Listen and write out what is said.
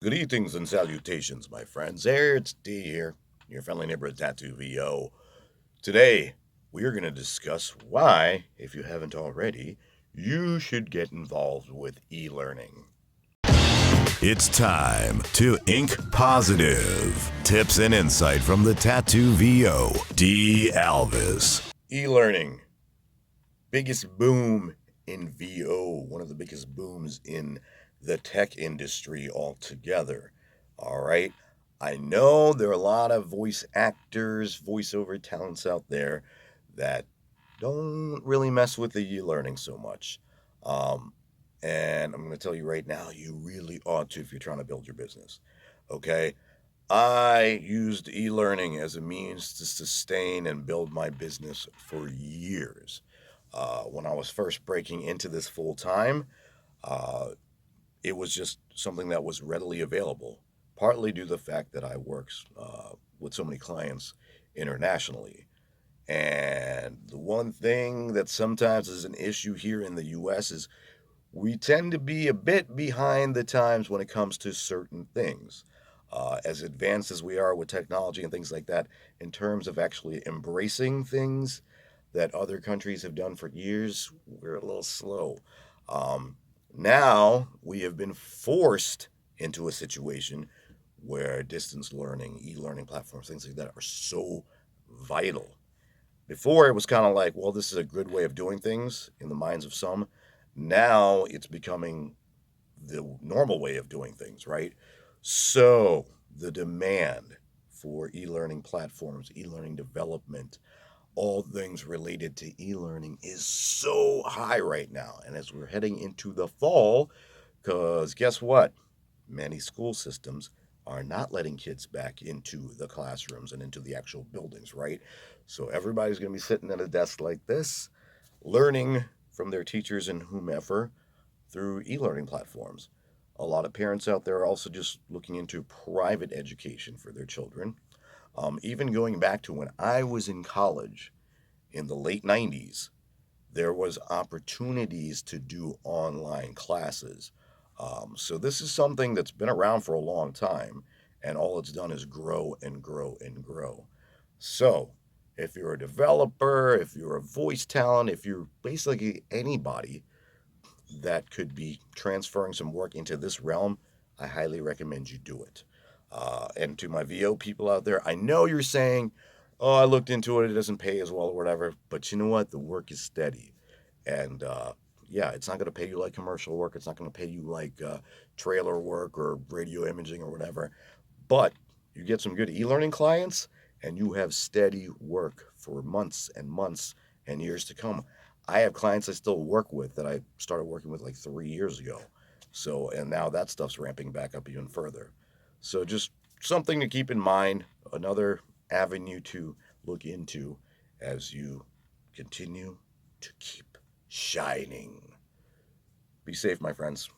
Greetings and salutations, my friends. It's D here, your friendly neighborhood tattoo VO. Today, we are going to discuss why, if you haven't already, you should get involved with e learning. It's time to Ink Positive. Tips and insight from the Tattoo VO, D. Alvis. E learning, biggest boom in VO, one of the biggest booms in the tech industry altogether. All right. I know there are a lot of voice actors, voiceover talents out there that don't really mess with the e-learning so much. Um, and I'm going to tell you right now, you really ought to if you're trying to build your business. Okay. I used e-learning as a means to sustain and build my business for years. When I was first breaking into this full time, uh, it was just something that was readily available, partly due to the fact that I work with so many clients internationally. And the one thing that sometimes is an issue here in the US is we tend to be a bit behind the times when it comes to certain things. As advanced as we are with technology and things like that, in terms of actually embracing things that other countries have done for years, we're a little slow. Um, Now we have been forced into a situation where distance learning, e learning platforms, things like that are so vital. Before it was kind of like, well, this is a good way of doing things in the minds of some. Now it's becoming the normal way of doing things, right? So the demand for e learning platforms, e learning development, all things related to e learning is so high right now. And as we're heading into the fall, because guess what? Many school systems are not letting kids back into the classrooms and into the actual buildings, right? So everybody's going to be sitting at a desk like this, learning from their teachers and whomever through e learning platforms. A lot of parents out there are also just looking into private education for their children. Even going back to when I was in college in the late 90s, there was opportunities to do online classes. So this is something that's been around for a long time, and all it's done is grow and grow and grow. So if you're a developer, if you're a voice talent, if you're basically anybody that could be transferring some work into this realm, I highly recommend you do it. And to my VO people out there, I know you're saying, oh, I looked into it, it doesn't pay as well or whatever, but you know what? The work is steady. And yeah, it's not going to pay you like commercial work. It's not going to pay you like trailer work or radio imaging or whatever. But you get some good e learning clients and you have steady work for months and months and years to come. I have clients I still work with that I started working with like 3 years ago. So, and now that stuff's ramping back up even further. So, just something to keep in mind, another avenue to look into as you continue to keep shining. Be safe, my friends.